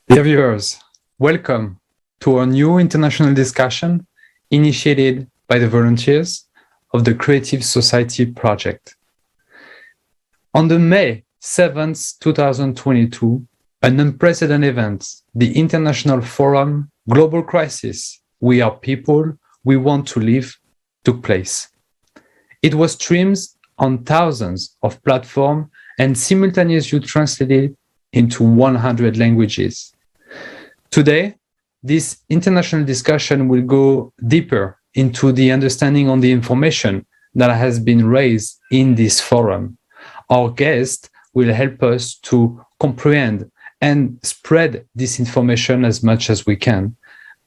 Dear viewers, welcome to our new international discussion initiated by the volunteers of the Creative Society Project. On the May 7th, 2022, an unprecedented event, the International Forum Global Crisis, We Are People, We Want to Live, took place. It was streamed on thousands of platforms and simultaneously translated into 100 languages. Today, this international discussion will go deeper into the understanding on the information that has been raised in this forum. Our guest will help us to comprehend and spread this information as much as we can,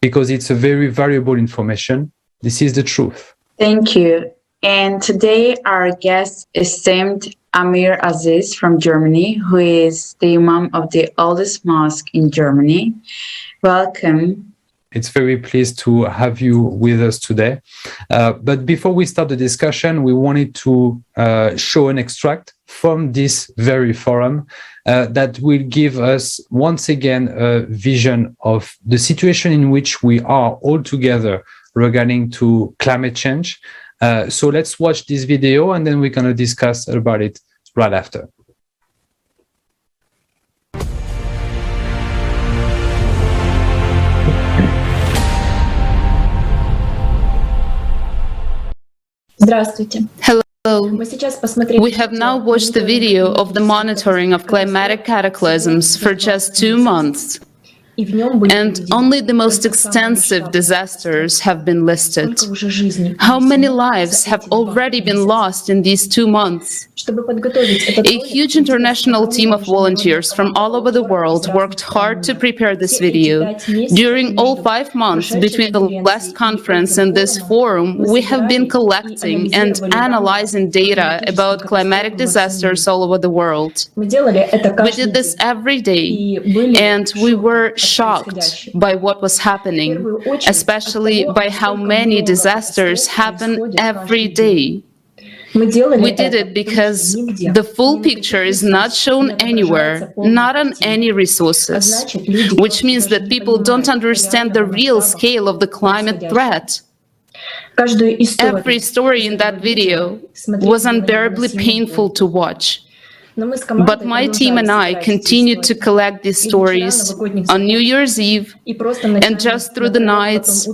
because it's a very valuable information. This is the truth. Thank you. And today our guest is esteemed Amir Aziz from Germany, who is the Imam of the oldest mosque in Germany. Welcome. It's very pleased to have you with us today. But before we start the discussion, we wanted to show an extract from this very forum that will give us once again a vision of the situation in which we are all together regarding to climate change. So let's watch this video and then we're going to discuss about it right after. Hello. We have now watched the video of the monitoring of climatic cataclysms for just 2 months. And only the most extensive disasters have been listed. How many lives have already been lost in these 2 months? A huge international team of volunteers from all over the world worked hard to prepare this video. During all 5 months between the last conference and this forum, we have been collecting and analyzing data about climatic disasters all over the world. We did this every day, and we were shocked by what was happening, especially by how many disasters happen every day. We did it because the full picture is not shown anywhere, not on any resources, which means that people don't understand the real scale of the climate threat. Every story in that video was unbearably painful to watch. But my team and I continued to collect these stories on New Year's Eve and just through the nights,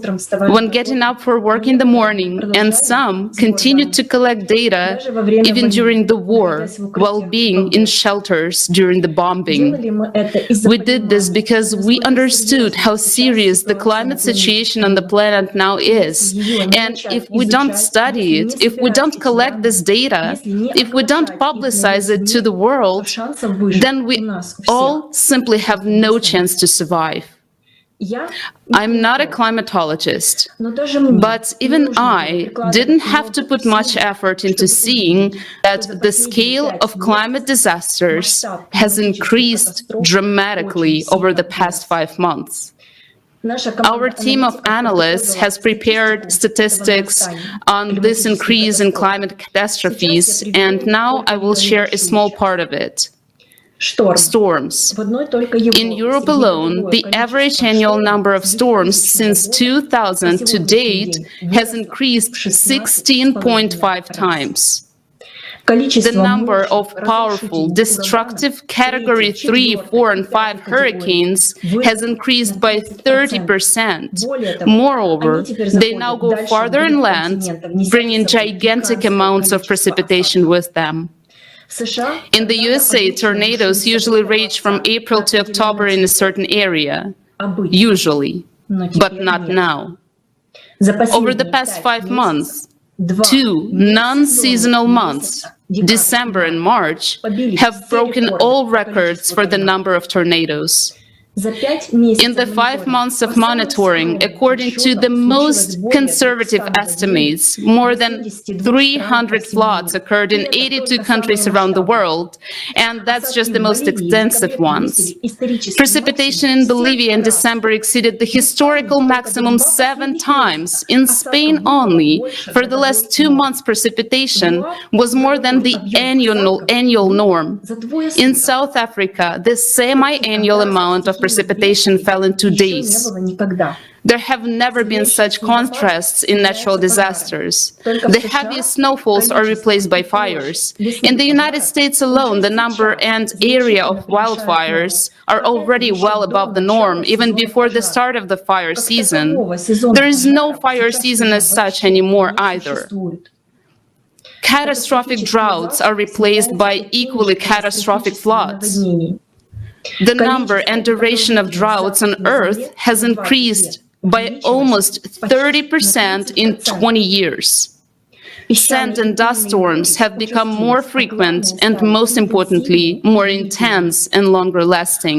when getting up for work in the morning, and some continued to collect data even during the war, while being in shelters during the bombing. We did this because we understood how serious the climate situation on the planet now is. And if we don't study it, if we don't collect this data, if we don't publicize it to the world, then we all simply have no chance to survive. I'm not a climatologist, but even I didn't have to put much effort into seeing that the scale of climate disasters has increased dramatically over the past 5 months. Our team of analysts has prepared statistics on this increase in climate catastrophes, and now I will share a small part of it. Storms. In Europe alone, the average annual number of storms since 2000 to date has increased 16.5 times. The number of powerful, destructive Category 3, 4, and 5 hurricanes has increased by 30%. Moreover, they now go farther inland, bringing gigantic amounts of precipitation with them. In the USA, tornadoes usually rage from April to October in a certain area. Usually, but not now. Over the past 5 months, 2 non-seasonal months, December and March, have broken all records for the number of tornadoes. In the 5 months of monitoring, according to the most conservative estimates, more than 300 floods occurred in 82 countries around the world, and that's just the most extensive ones. Precipitation in Bolivia in December exceeded the historical maximum 7 times. In Spain only, for the last 2 months, precipitation was more than the annual norm. In South Africa, the semi-annual amount of precipitation fell in 2 days. There have never been such contrasts in natural disasters. The heaviest snowfalls are replaced by fires. In the United States alone, the number and area of wildfires are already well above the norm, even before the start of the fire season. There is no fire season as such anymore either. Catastrophic droughts are replaced by equally catastrophic floods. The number and duration of droughts on Earth has increased by almost 30% in 20 years. Sand and dust storms have become more frequent and, most importantly, more intense and longer lasting.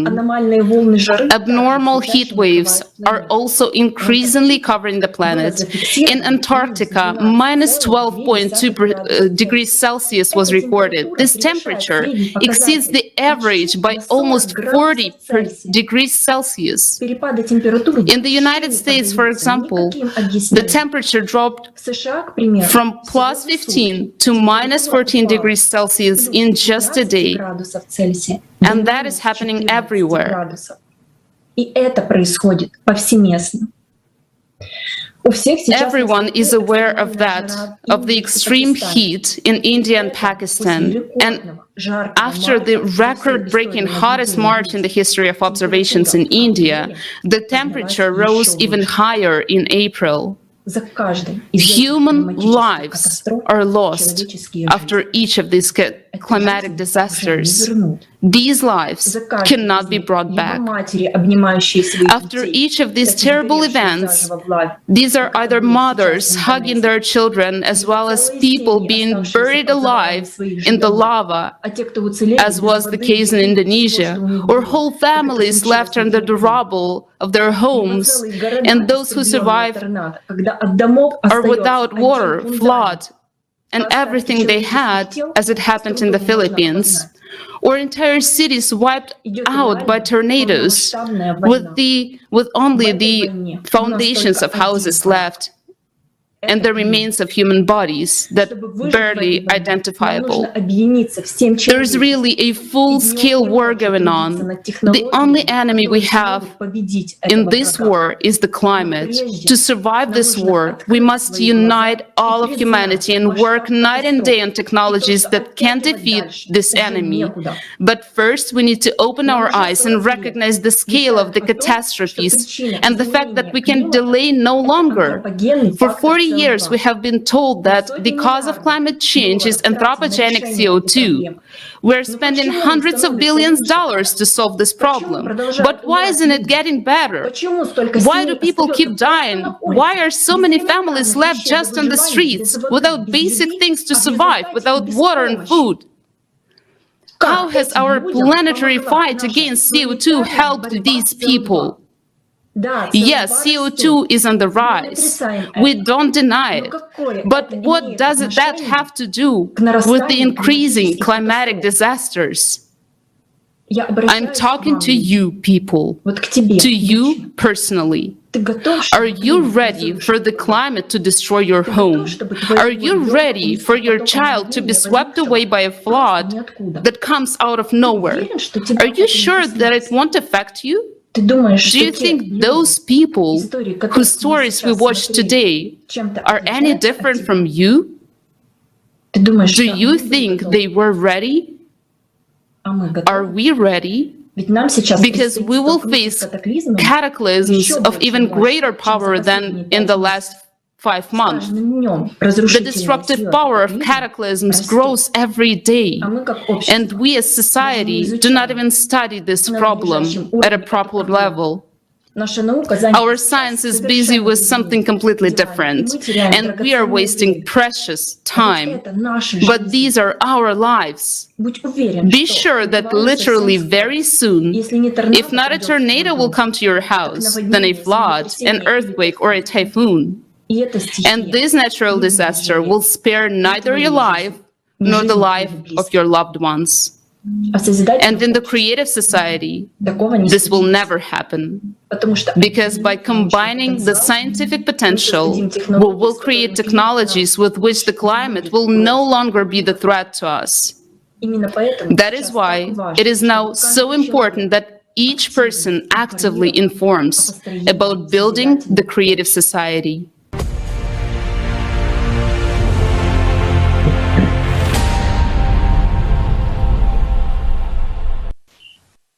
Abnormal heat waves are also increasingly covering the planet. In Antarctica, minus 12.2 degrees Celsius was recorded. This temperature exceeds the average by almost 40 degrees Celsius. In the United States, for example, the temperature dropped from plus 15 to minus 14 degrees Celsius in just a day. And that is happening everywhere. Everyone is aware of that, of the extreme heat in India and Pakistan. And after the record-breaking hottest March in the history of observations in India, the temperature rose even higher in April. Human lives are lost after each of these climatic disasters. These lives cannot be brought back. After each of these terrible events, these are either mothers hugging their children, as well as people being buried alive in the lava, as was the case in Indonesia, or whole families left under the rubble of their homes, and those who survive are without water, flood, and everything they had, as it happened in the Philippines, or entire cities wiped out by tornadoes with only the foundations of houses left and the remains of human bodies that barely identifiable. There's really a full-scale war going on. The only enemy we have in this war is the climate. To survive this war, we must unite all of humanity and work night and day on technologies that can defeat this enemy. But first, we need to open our eyes and recognize the scale of the catastrophes and the fact that we can delay no longer. For 40 years, we have been told that the cause of climate change is anthropogenic CO2. We're spending hundreds of billions of dollars to solve this problem. But why isn't it getting better? Why do people keep dying? Why are so many families left just on the streets, without basic things to survive, without water and food? How has our planetary fight against CO2 helped these people? Yes, CO2 is on the rise. We don't deny it. But what does that have to do with the increasing climatic disasters? I'm talking to you, people, to you personally. Are you ready for the climate to destroy your home? Are you ready for your child to be swept away by a flood that comes out of nowhere? Are you sure that it won't affect you? Do you think those people whose stories we watch today are any different from you? Do you think they were ready? Are we ready? Because we will face cataclysms of even greater power than in the last 5 months. The destructive power of cataclysms grows every day, and we as society do not even study this problem at a proper level. Our science is busy with something completely different, and we are wasting precious time. But these are our lives. Be sure that literally very soon, if not a tornado will come to your house, then a flood, an earthquake, or a typhoon. And this natural disaster will spare neither your life nor the life of your loved ones. And in the creative society, this will never happen. Because by combining the scientific potential, we will create technologies with which the climate will no longer be the threat to us. That is why it is now so important that each person actively informs about building the creative society.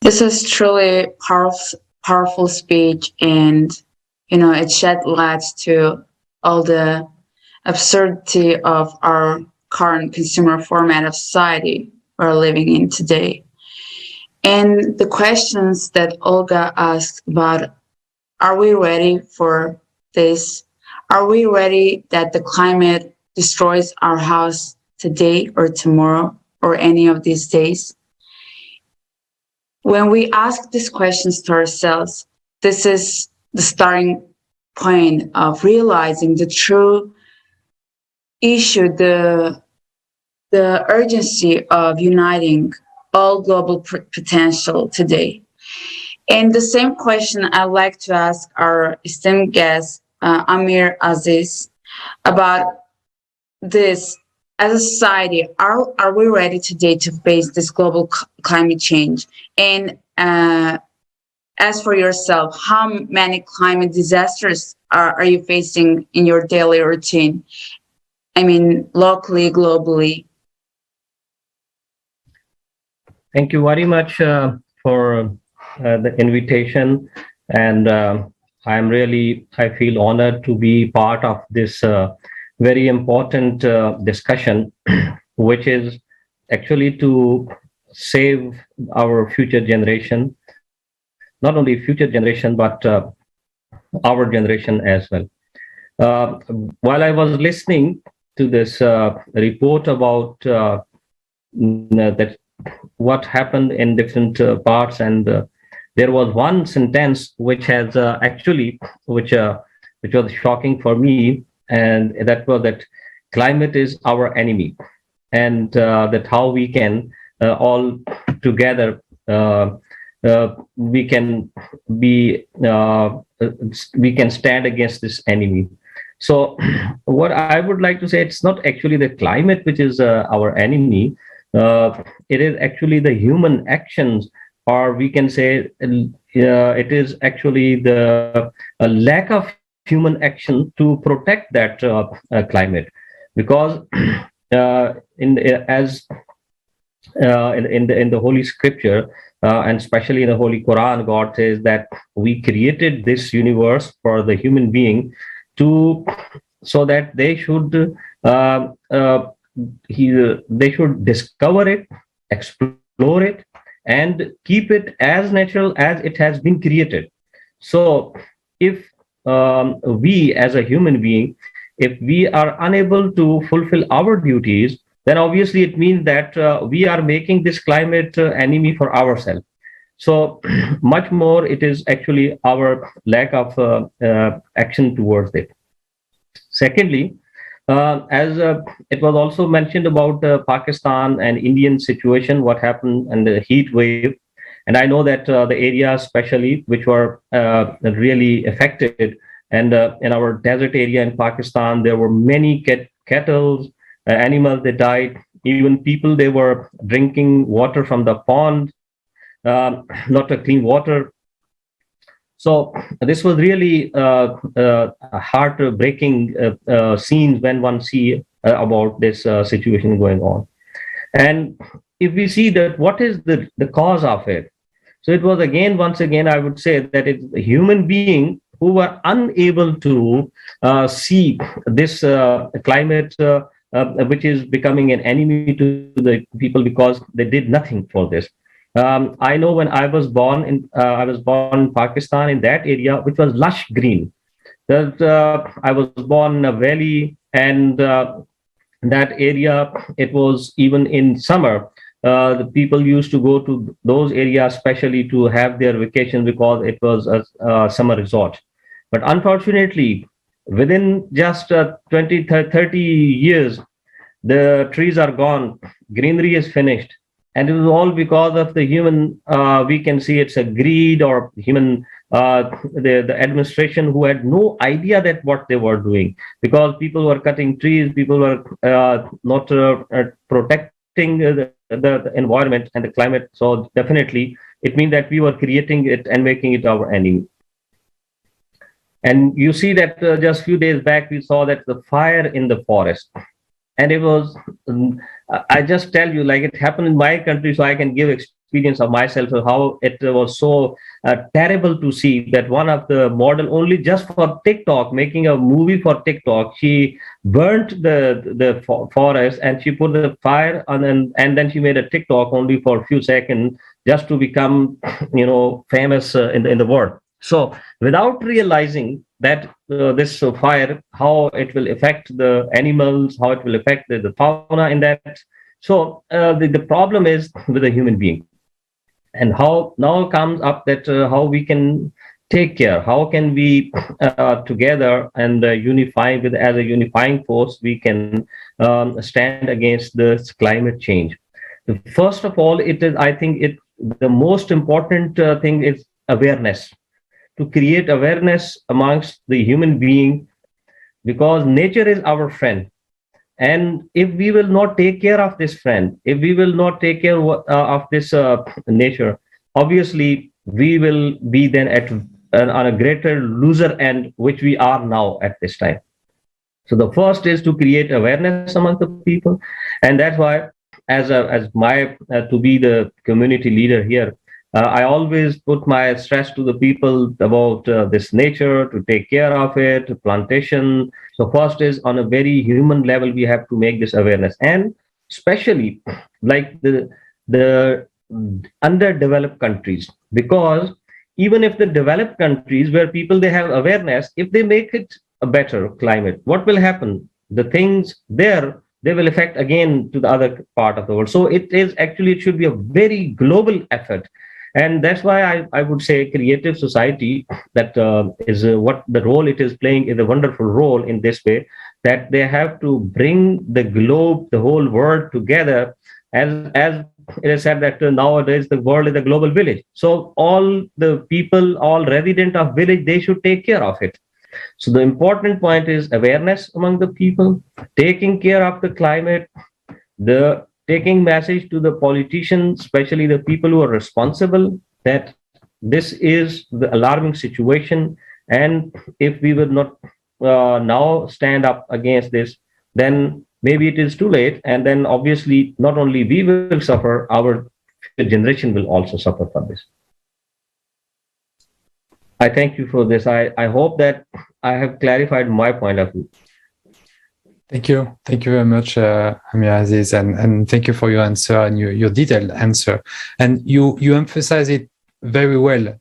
This is truly powerful speech, and it shed light to all the absurdity of our current consumer format of society we're living in today. And the questions that Olga asked about, are we ready for this? Are we ready that the climate destroys our house today or tomorrow or any of these days? When we ask these questions to ourselves, this is the starting point of realizing the true issue, the urgency of uniting all global potential today. And the same question I'd like to ask our esteemed guest, Amir Aziz, about this. As a society, are we ready today to face this global climate change? And as for yourself, how many climate disasters are you facing in your daily routine? I mean, locally, globally. Thank you very much for the invitation. And I feel honored to be part of this very important discussion, which is actually to save our future generation, not only future generation, but our generation as well. While I was listening to this report about that what happened in different parts, and there was one sentence which has which was shocking for me, and that was that climate is our enemy, and that how we can all together we can stand against this enemy. So what I would like to say, it's not actually the climate which is our enemy. It is actually the human actions, or we can say it is actually the lack of human action to protect that climate, because in the Holy Scripture, and especially in the Holy Quran, God says that we created this universe for the human being so that they should discover it, explore it, and keep it as natural as it has been created. So if we as a human being, if we are unable to fulfill our duties, then obviously it means that we are making this climate enemy for ourselves. So much more it is actually our lack of action towards it. Secondly, as it was also mentioned about Pakistan and Indian situation, what happened and the heat wave. And I know that the areas especially which were really affected, and in our desert area in Pakistan, there were many cattle, animals that died, even people, they were drinking water from the pond, not a clean water. So this was really heartbreaking scenes when one see about this situation going on. And if we see that what is the cause of it, so it was once again, I would say that it's a human being who were unable to see this climate which is becoming an enemy to the people, because they did nothing for this. I know when I was born in Pakistan, in that area which was lush green. That I was born in a valley, and that area, it was even in summer. The people used to go to those areas especially to have their vacation, because it was a summer resort. But unfortunately, within just 20, 30 years, the trees are gone, greenery is finished. And it was all because of the human, we can see it's a greed, or human, the administration, who had no idea that what they were doing, because people were cutting trees, people were not protecting the environment and the climate. So definitely it means that we were creating it and making it our enemy. And you see that just a few days back, we saw that the fire in the forest. And it was, I just tell you, like it happened in my country, so I can give experience of myself of how it was so terrible to see that one of the model, only just for TikTok, making a movie for TikTok, she burnt the forest and she put the fire on, and then she made a TikTok only for a few seconds just to become, famous in the world. So without realizing that this fire, how it will affect the animals, how it will affect the fauna in that. So the problem is with the human being. And how now comes up that how we can take care, how can we together and unify with as a unifying force, we can stand against this climate change. First of all, I think the most important thing is awareness. To create awareness amongst the human being, because nature is our friend. And if we will not take care of this friend, if we will not take care of this nature, obviously we will be then on a greater loser end, which we are now at this time. So the first is to create awareness among the people. And that's why as my to be the community leader here, I always put my stress to the people about this nature, to take care of it, plantation. So first is on a very human level, we have to make this awareness. And especially like the underdeveloped countries, because even if the developed countries where people, they have awareness, if they make it a better climate, what will happen? The things there, they will affect again to the other part of the world. So it should be a very global effort. And that's why I would say creative society, that is what the role it is playing is a wonderful role in this way, that they have to bring the globe, the whole world together. As it is said that nowadays the world is a global village. So all the people, all resident of village, they should take care of it. So the important point is awareness among the people, taking care of the climate, taking message to the politicians, especially the people who are responsible, that this is the alarming situation. And if we will not now stand up against this, then maybe it is too late. And then obviously not only we will suffer, our generation will also suffer from this. I thank you for this. I hope that I have clarified my point of view. Thank you. Thank you very much, Amir Aziz, and thank you for your answer and your detailed answer. And you emphasize it very well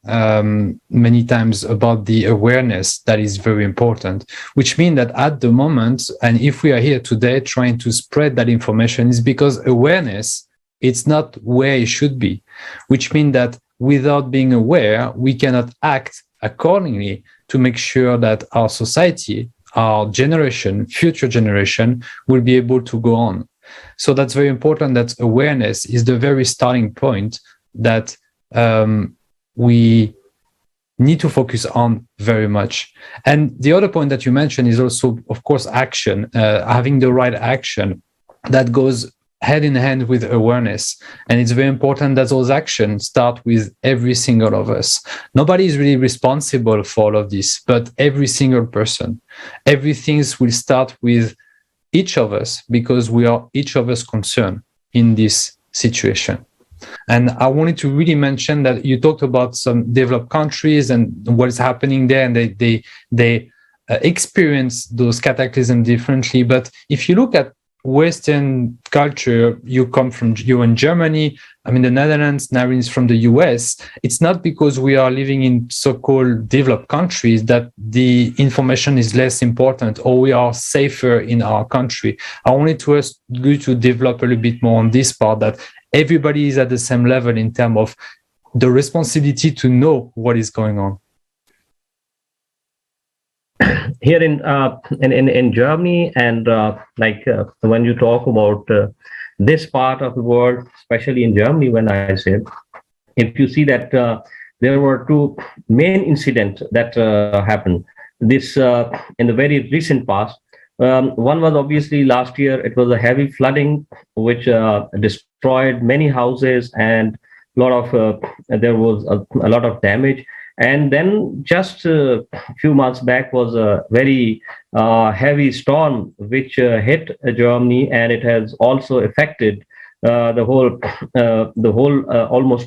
many times about the awareness that is very important, which means that at the moment, and if we are here today trying to spread that information, is because awareness, it's not where it should be, which means that without being aware, we cannot act accordingly to make sure that our society, our generation, future generation will be able to go on. So that's very important, that awareness is the very starting point that we need to focus on very much. And the other point that you mentioned is also, of course, action, having the right action that goes hand in hand with awareness. And it's very important that those actions start with every single of us. Nobody is really responsible for all of this, but every single person. Everything will start with each of us, because we are each of us concerned in this situation. And I wanted to really mention that you talked about some developed countries and what is happening there, and they experience those cataclysms differently. But if you look at Western culture, you're in Germany, I'm in the Netherlands, Naren is from the US. It's not because we are living in so-called developed countries that the information is less important or we are safer in our country. I wanted to ask you to develop a little bit more on this part, that everybody is at the same level in terms of the responsibility to know what is going on. Here in Germany, and when you talk about this part of the world, especially in Germany, when I said, if you see that there were two main incidents that happened this in the very recent past. One was obviously last year. It was a heavy flooding which destroyed many houses, and there was a lot of damage. And then just a few months back was a very heavy storm which hit Germany, and it has also affected almost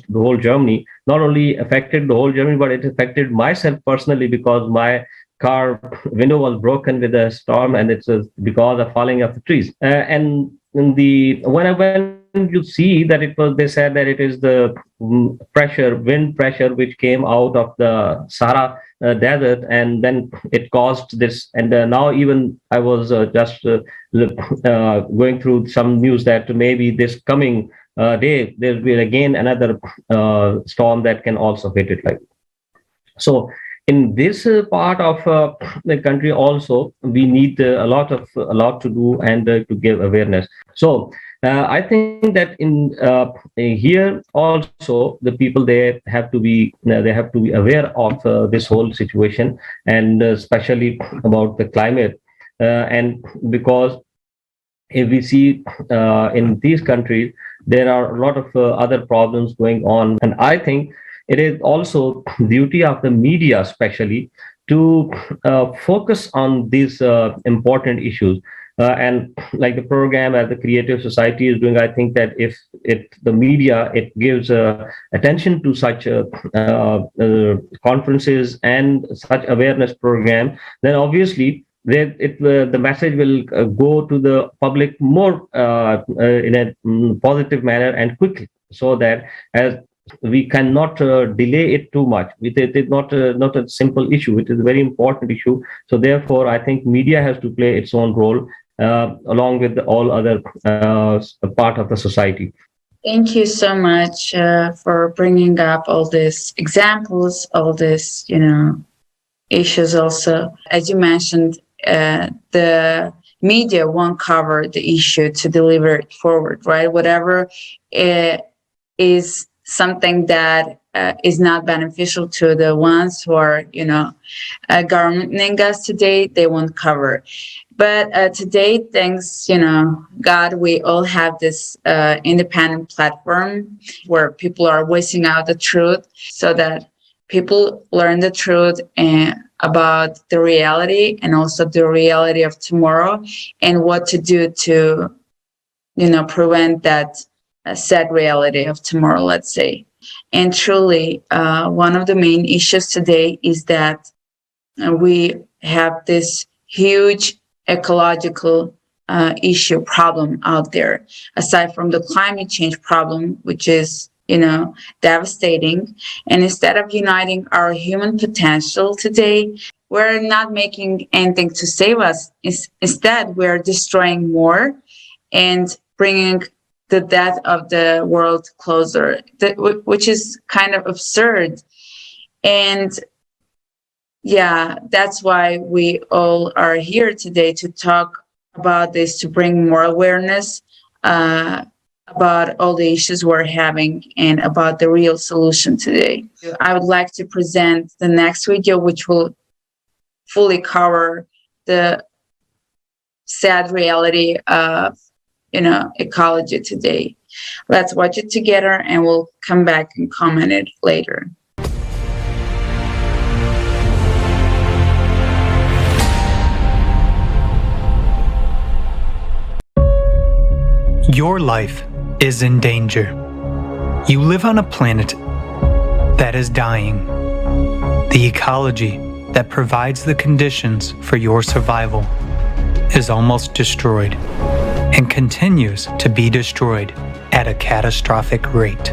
the whole Germany. Not only affected the whole Germany, but it affected myself personally, because my car window was broken with a storm, and it's because of falling of the trees. And when you see that they said that it is the wind pressure, which came out of the Sahara desert, and then it caused this. And now even I was just going through some news that maybe this coming day there'll be again another storm that can also hit it. So in this part of the country also, we need a lot to do and to give awareness. So I think that in here also the people they have to be aware of this whole situation, and especially about the climate, and because if we see in these countries there are a lot of other problems going on, and I think it is also duty of the media especially to focus on these important issues. And like the program as the Creative Society is doing, I think that if the media gives attention to such conferences and such awareness program, then obviously the message will go to the public more in a positive manner and quickly, so that as we cannot delay it too much. It is not a simple issue. It is a very important issue. So therefore, I think media has to play its own role along with all other part of the society. Thank you so much for bringing up all these examples, all these issues. Also, as you mentioned, the media won't cover the issue to deliver it forward, right? Whatever is something that is not beneficial to the ones who are, governing us today, they won't cover. But today, thanks, God, we all have this independent platform where people are voicing out the truth, so that people learn the truth about the reality, and also the reality of tomorrow, and what to do to, prevent that sad reality of tomorrow, let's say. And truly, one of the main issues today is that we have this huge ecological problem out there, aside from the climate change problem, which is, devastating. And instead of uniting our human potential today, we're not making anything to save us. Instead, we're destroying more and bringing the death of the world closer, which is kind of absurd. And yeah, that's why we all are here today, to talk about this, to bring more awareness about all the issues we're having and about the real solution today. I would like to present the next video, which will fully cover the sad reality of ecology today. Let's watch it together, and we'll come back and comment it later. Your life is in danger. You live on a planet that is dying. The ecology that provides the conditions for your survival is almost destroyed, and continues to be destroyed at a catastrophic rate.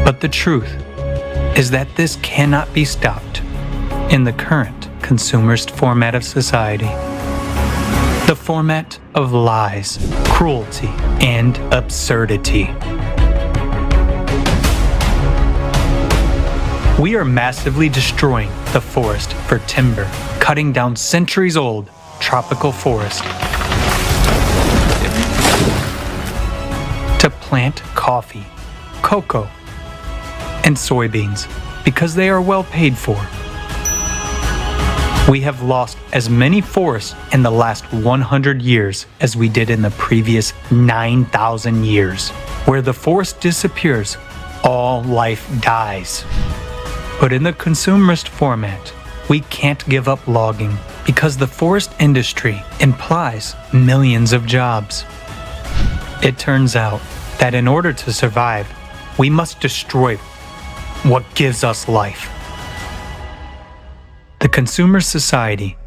But the truth is that this cannot be stopped in the current consumerist format of society. The format of lies, cruelty, and absurdity. We are massively destroying the forest for timber, cutting down centuries-old tropical forest to plant coffee, cocoa, and soybeans because they are well paid for. We have lost as many forests in the last 100 years as we did in the previous 9,000 years. Where the forest disappears, all life dies. But in the consumerist format, we can't give up logging because the forest industry implies millions of jobs. It turns out that in order to survive, we must destroy what gives us life. The consumer society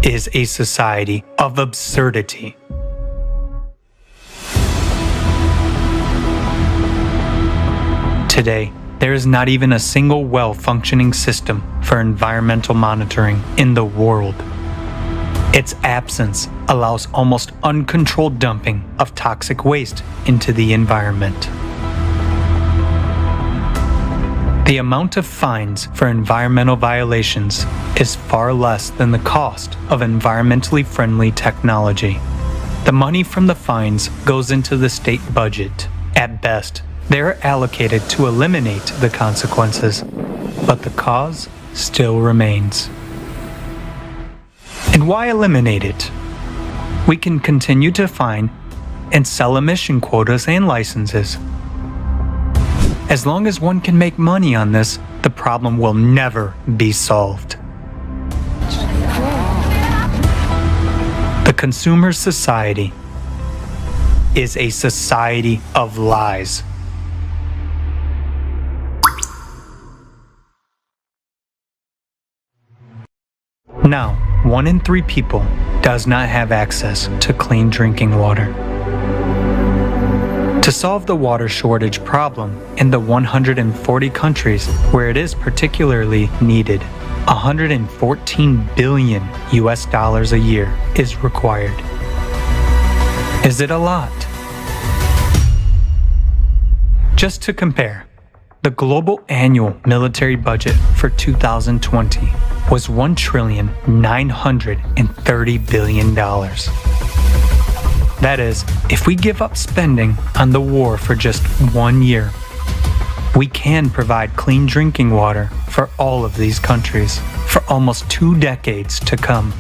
is a society of absurdity. Today, there is not even a single well-functioning system for environmental monitoring in the world. Its absence allows almost uncontrolled dumping of toxic waste into the environment. The amount of fines for environmental violations is far less than the cost of environmentally friendly technology. The money from the fines goes into the state budget. At best, they are allocated to eliminate the consequences, but the cause still remains. And why eliminate it? We can continue to fine and sell emission quotas and licenses. As long as one can make money on this, the problem will never be solved. The consumer society is a society of lies. Now, 1 in 3 people does not have access to clean drinking water. To solve the water shortage problem in the 140 countries where it is particularly needed, $114 billion a year is required. Is it a lot? Just to compare, the global annual military budget for 2020 was $1,930 billion. That is, if we give up spending on the war for just 1 year, we can provide clean drinking water for all of these countries for almost 2 decades to come.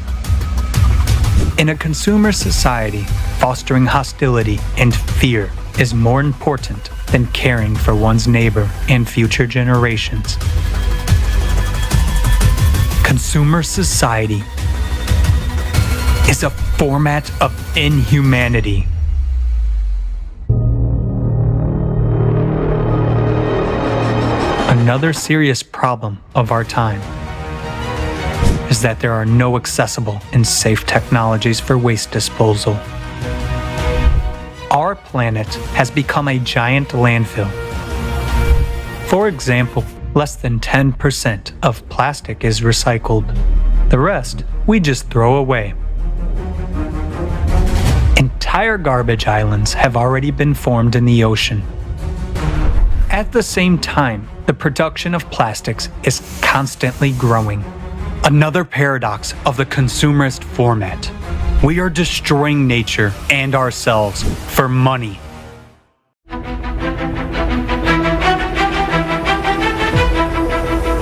In a consumer society, fostering hostility and fear is more important than caring for one's neighbor and future generations. Consumer society is a format of inhumanity. Another serious problem of our time is that there are no accessible and safe technologies for waste disposal. Our planet has become a giant landfill. For example, less than 10% of plastic is recycled. The rest, we just throw away. Entire garbage islands have already been formed in the ocean. At the same time, the production of plastics is constantly growing. Another paradox of the consumerist format. We are destroying nature and ourselves for money.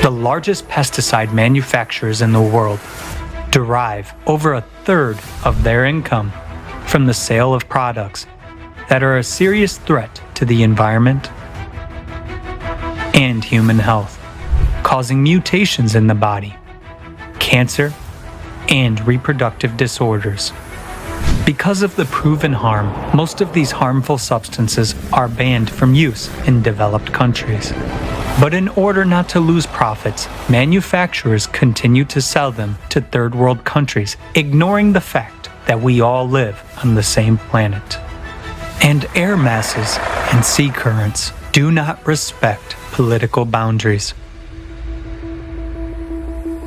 The largest pesticide manufacturers in the world derive over 1/3 of their income from the sale of products that are a serious threat to the environment and human health, causing mutations in the body, cancer, and reproductive disorders. Because of the proven harm, most of these harmful substances are banned from use in developed countries. But in order not to lose profits, manufacturers continue to sell them to third world countries, ignoring the fact that we all live on the same planet. And air masses and sea currents do not respect political boundaries.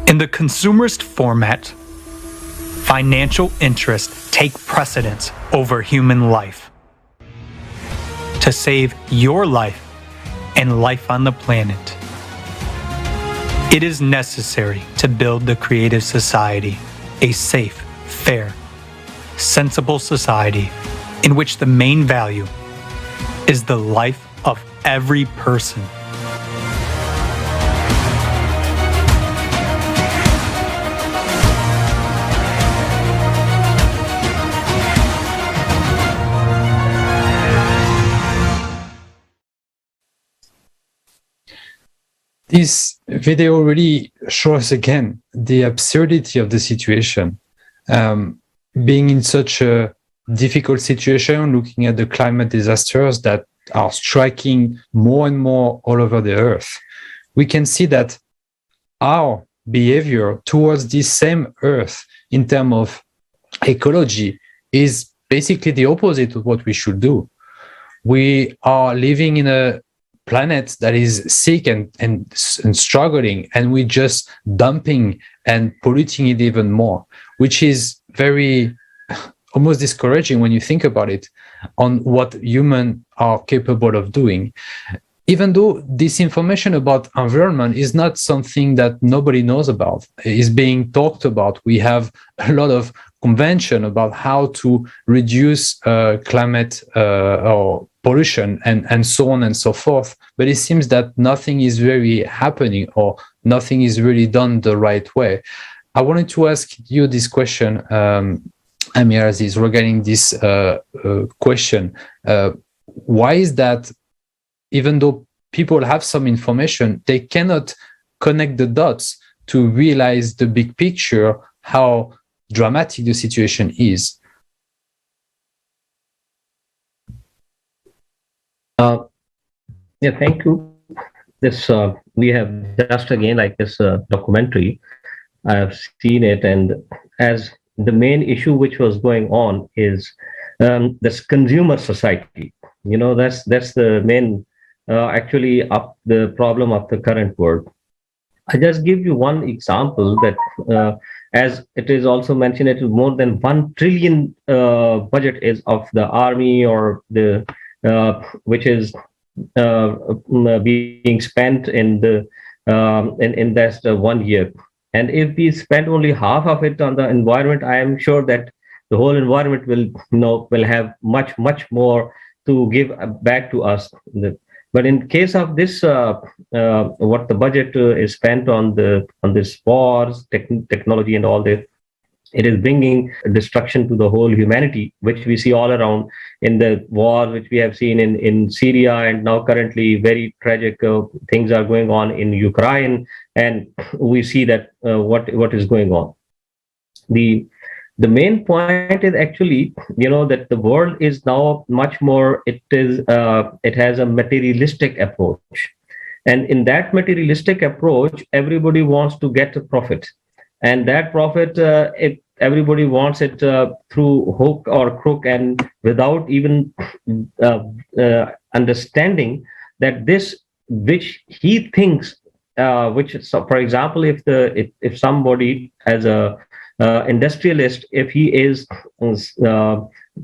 In the consumerist format, financial interests take precedence over human life. To save your life and life on the planet, it is necessary to build the creative society, a safe, fair, sensible society in which the main value is the life of every person. This video really shows again the absurdity of the situation. Being in such a difficult situation, looking at the climate disasters that are striking more and more all over the earth, we can see that our behavior towards this same earth in terms of ecology is basically the opposite of what we should do. We are living in a planet that is sick and struggling, and we're just dumping and polluting it even more, which is very almost discouraging when you think about it on what humans are capable of doing. Even though this information about environment is not something that nobody knows about, is being talked about. We have a lot of convention about how to reduce climate or pollution and so on and so forth. But it seems that nothing is really happening or nothing is really done the right way. I wanted to ask you this question, Amir Aziz, regarding this question. Why is that even though people have some information, they cannot connect the dots to realize the big picture, how dramatic the situation is? Yeah, thank you. This we have just again like this documentary. I have seen it, and as the main issue which was going on is this consumer society. You know, that's the main actually up the problem of the current world. I just give you one example that as it is also mentioned, it is more than 1 trillion budget is of the army or the which is being spent in the in that 1 year. And if we spend only half of it on the environment, I am sure that the whole environment will have much more to give back to us. But in case of this, what the budget is spent on this wars, technology, and all this, it is bringing destruction to the whole humanity, which we see all around in the war, which we have seen in Syria, and now currently very tragic things are going on in Ukraine, and we see that what is going on. The main point is actually, that the world is now much more, it has a materialistic approach. And in that materialistic approach, everybody wants to get a profit. And that profit, everybody wants it through hook or crook, and without even understanding that this, which he thinks, so for example, if somebody as a industrialist, if he is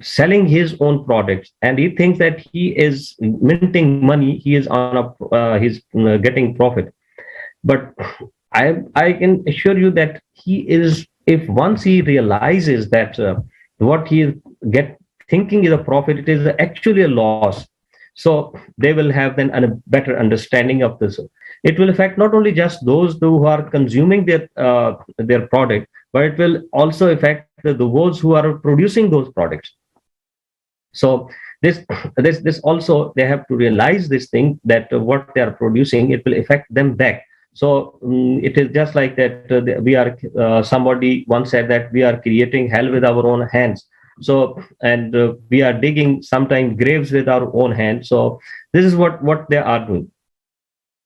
selling his own products and he thinks that he is minting money, he is he's getting profit. But I can assure you that he is, if once he realizes that what he is thinking is a profit, it is actually a loss. So they will have then a better understanding of this. It will affect not only just those who are consuming their product, but it will also affect those who are producing those products. So this also, they have to realize this thing, that what they are producing, it will affect them back. So it is just like that we are, somebody once said that we are creating hell with our own hands. So, and we are digging sometimes graves with our own hands. So this is what they are doing.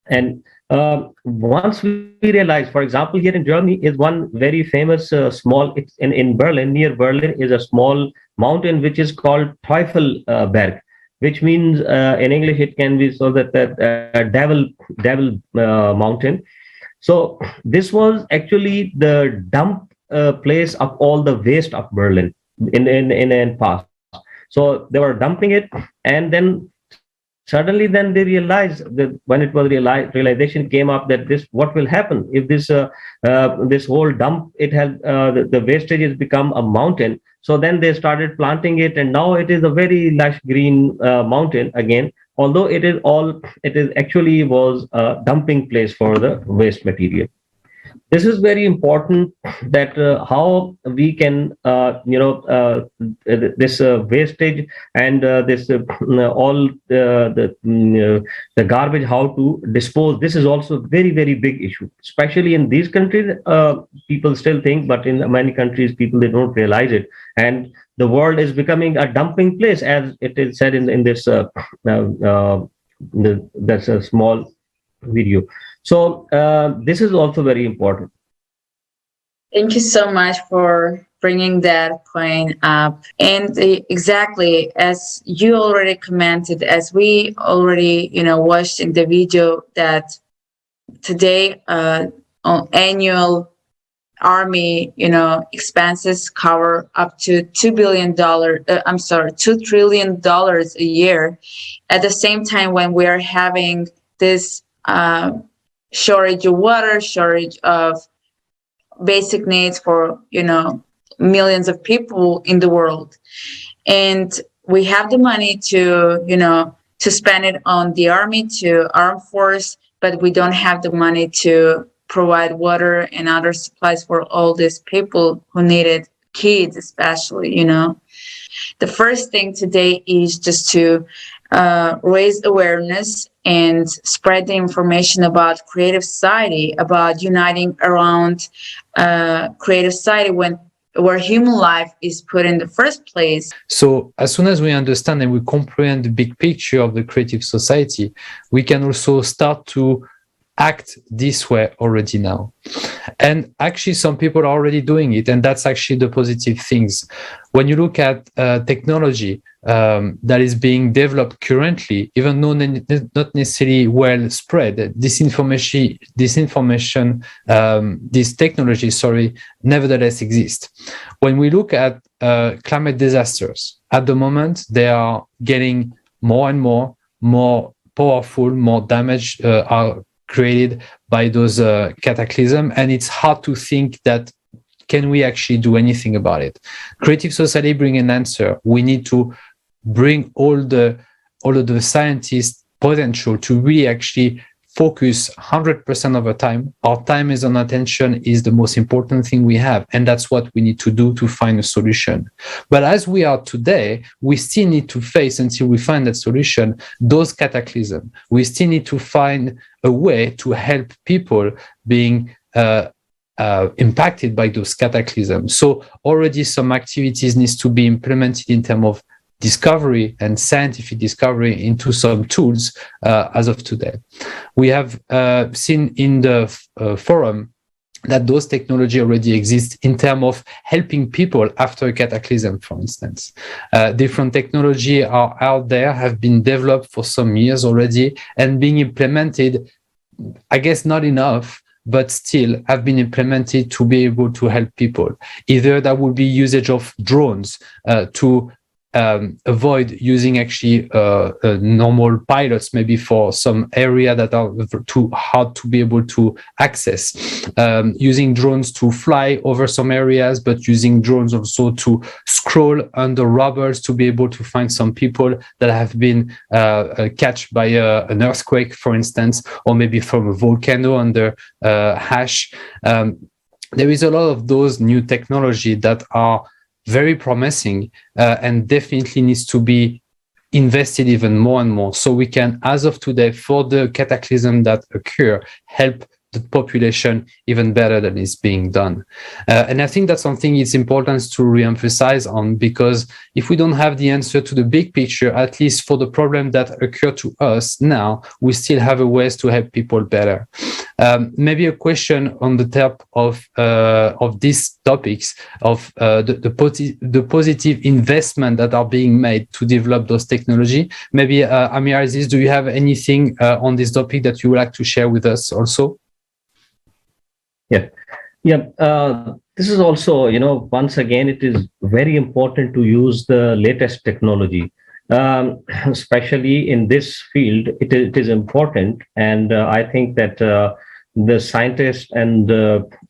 And once we realize, for example, here in Germany is one very famous small, it's in Berlin, near Berlin is a small mountain which is called Teufelsberg, which means in English it can be so that devil mountain. So this was actually the dump place of all the waste of Berlin in past. So they were dumping it, and then suddenly then they realized that when it was realization came up that this, what will happen if this whole dump, it has the wastage has become a mountain. So then they started planting it, and now it is a very lush green mountain again, although it is actually was a dumping place for the waste material. this is very important, that how we can this wastage and this all the garbage, how to dispose. This is also very, very big issue, especially in these countries. People still think, but in many countries people, they don't realize it, and the world is becoming a dumping place, as it is said in this that's a small video. So this is also very important. Thank you so much for bringing that point up. And exactly as you already commented, as we already, watched in the video, that today annual army, expenses cover up to $2 trillion a year. At the same time, when we are having this shortage of water, shortage of basic needs for, millions of people in the world. And we have the money to, to spend it on the army, to armed force, but we don't have the money to provide water and other supplies for all these people who need it, kids especially, The first thing today is just to raise awareness and spread the information about creative society, about uniting around creative society where human life is put in the first place. So as soon as we understand and we comprehend the big picture of the creative society, we can also start to act this way already now. And actually, some people are already doing it, and that's actually the positive things. When you look at technology that is being developed currently, even though not necessarily well spread, this technology, nevertheless exists. When we look at climate disasters, at the moment, they are getting more and more powerful, more damage are created by those cataclysms, and it's hard to think that can we actually do anything about it. Creative society bring an answer. We need to bring all of the scientists' potential to really actually focus 100% of the time. Our time is on attention is the most important thing we have, and that's what we need to do to find a solution. But as we are today, we still need to face, until we find that solution, those cataclysms. We still need to find a way to help people being impacted by those cataclysms. So already some activities needs to be implemented in terms of discovery and scientific discovery into some tools as of today. We have seen in the forum that those technology already exist in terms of helping people after a cataclysm, for instance. Different technology are out there, have been developed for some years already, and being implemented, I guess not enough, but still have been implemented to be able to help people. Either that would be usage of drones to avoid using actually normal pilots, maybe for some area that are too hard to be able to access, using drones to fly over some areas, but using drones also to scroll under rubbers to be able to find some people that have been catched by an earthquake, for instance, or maybe from a volcano under ash. There is a lot of those new technology that are very promising and definitely needs to be invested even more and more, so we can, as of today, for the cataclysm that occur, help the population even better than is being done. And I think that's something it's important to re-emphasize on, because if we don't have the answer to the big picture, at least for the problem that occur to us now, we still have a ways to help people better. Maybe a question on the top of these topics of the positive investment that are being made to develop those technology. Maybe Amir Aziz, do you have anything on this topic that you would like to share with us also? This is also, once again, it is very important to use the latest technology, especially in this field. It is important, and I think that the scientists and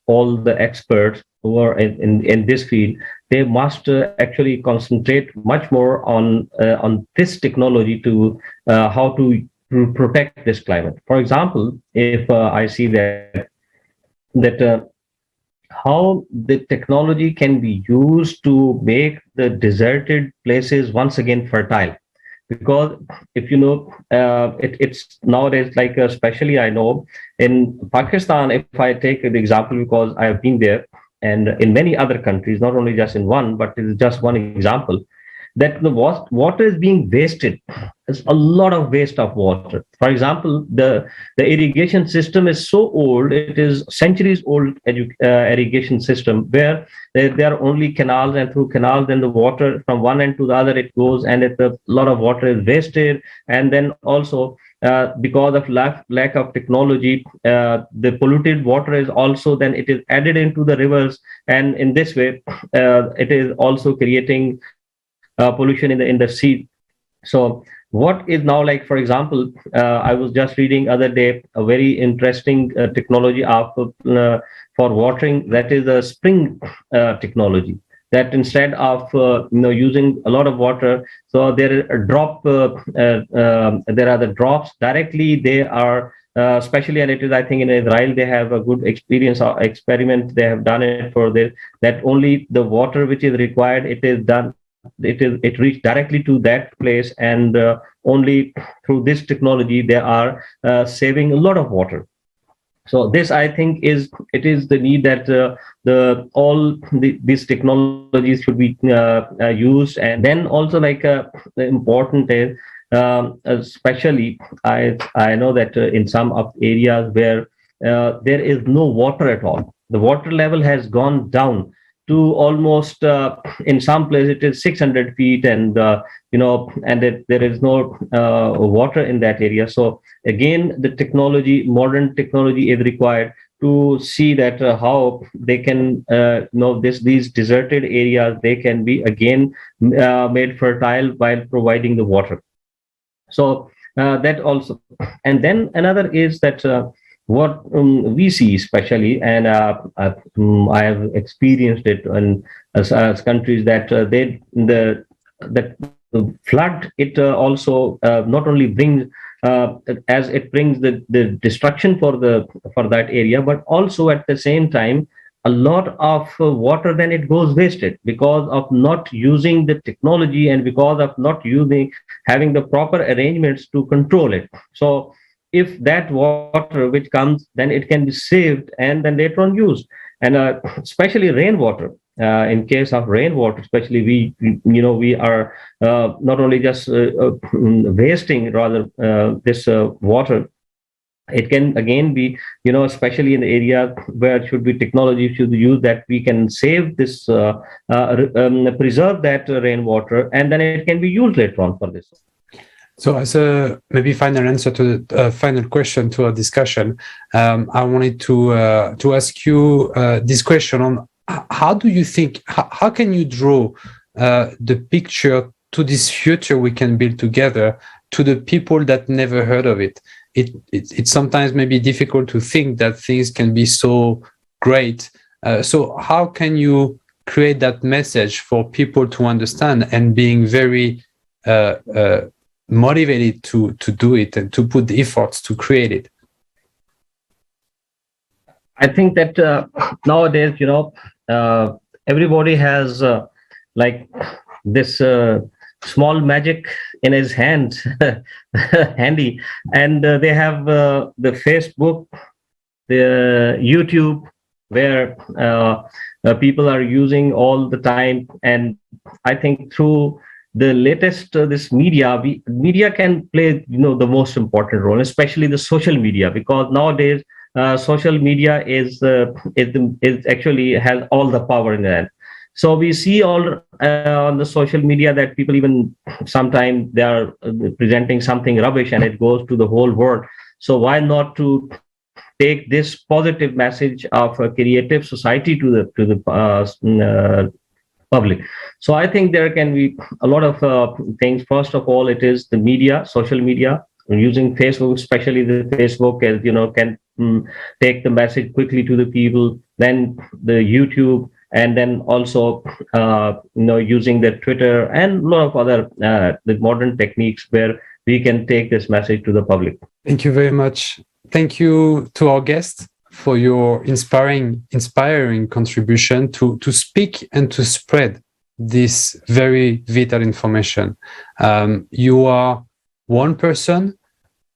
all the experts who are in this field, they must actually concentrate much more on this technology to how to protect this climate. For example, if I see that that how the technology can be used to make the deserted places once again fertile. Because if you know, it's nowadays like, especially I know in Pakistan, if I take the example, because I have been there, and in many other countries, not only just in one, but it is just one example, that the water is being wasted. There's a lot of waste of water. For example, the irrigation system is so old; it is centuries old irrigation system, where there are only canals, and through canals, then the water from one end to the other it goes, and a lot of water is wasted. And then also, because of lack of technology, the polluted water is also then it is added into the rivers, and in this way, it is also creating pollution in the sea. So what is now, like for example, I was just reading other day a very interesting technology of for watering, that is a spring technology, that instead of using a lot of water, so there are there are the drops directly, they are especially, and it is, I think in Israel they have a good experience or experiment, they have done it for this, that only the water which is required, it is done, it reached directly to that place, and only through this technology they are saving a lot of water. So this, I think, is the need that these technologies should be used. And then also, like, the important is, especially I know that in some of areas where there is no water at all, the water level has gone down to almost in some places it is 600 feet, and there is no water in that area. So again, the modern technology is required to see that how they can these deserted areas, they can be again made fertile while providing the water. So that also. And then another is that what we see, especially, and I have experienced it in as countries, that the flood, it also not only brings as it brings the destruction for that area, but also at the same time a lot of water then it goes wasted because of not using the technology, and because of not having the proper arrangements to control it. So if that water which comes, then it can be saved and then later on used. And especially rainwater, in case of rainwater especially, we are not only just wasting rather this water. It can again be, especially in the area where should be technology should be used, that we can save this preserve that rainwater, and then it can be used later on for this. So as a maybe final answer to the final question to our discussion, I wanted to ask you this question on how do you think, how can you draw the picture to this future we can build together to the people that never heard of it? It's sometimes maybe difficult to think that things can be so great. So how can you create that message for people to understand and being very motivated to do it and to put the efforts to create it? I think that nowadays, everybody has like this small magic in his hand, handy, and they have the Facebook, the YouTube, where people are using all the time. And I think through the latest this media can play the most important role, especially the social media, because nowadays social media is actually has all the power in it. So we see all on the social media that people, even sometimes they are presenting something rubbish and it goes to the whole world. So why not to take this positive message of a creative society to the public? So I think there can be a lot of things. First of all, it is the media, social media, using Facebook, especially the Facebook, as can take the message quickly to the people. Then the YouTube, and then also using the Twitter and a lot of other the modern techniques where we can take this message to the public. Thank you very much. Thank you to our guests for your inspiring contribution to speak and to spread this very vital information. You are one person,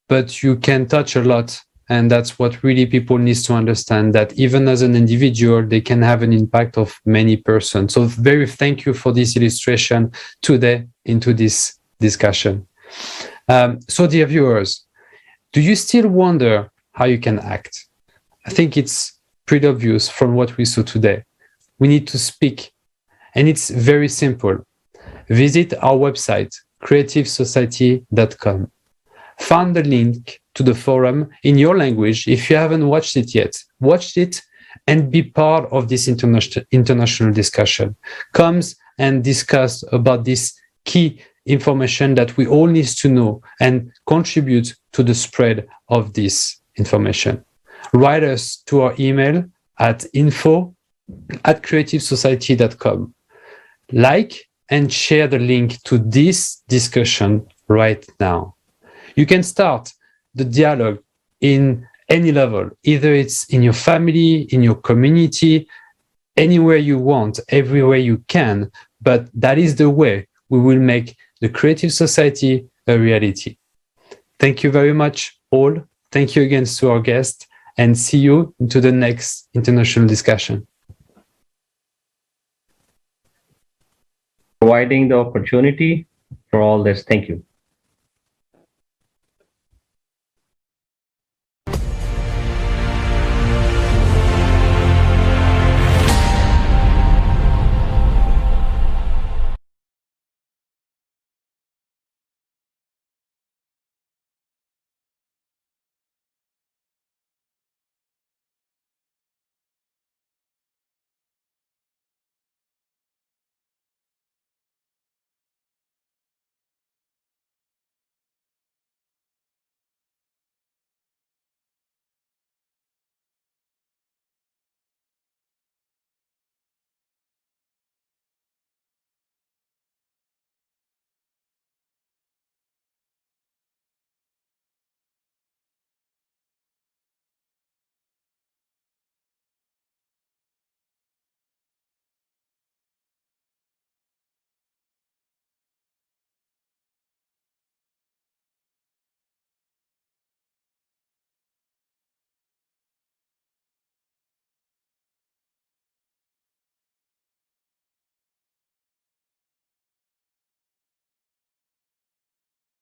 but you can touch a lot. And that's what really people need to understand, that even as an individual, they can have an impact of many persons. So very thank you for this illustration today into this discussion. So dear viewers, do you still wonder how you can act? I think it's pretty obvious from what we saw today. We need to speak, and it's very simple. Visit our website, creativesociety.com. Find the link to the forum in your language. If you haven't watched it yet, watch it and be part of this international discussion. Come and discuss about this key information that we all need to know and contribute to the spread of this information. Write us to our email at info@creativesociety.com. Like and share the link to this discussion right now. You can start the dialogue in any level, either it's in your family, in your community, anywhere you want, everywhere you can, but that is the way we will make the Creative Society a reality. Thank you very much all. Thank you again to our guest, and see you into the next international discussion. Providing the opportunity for all this. Thank you.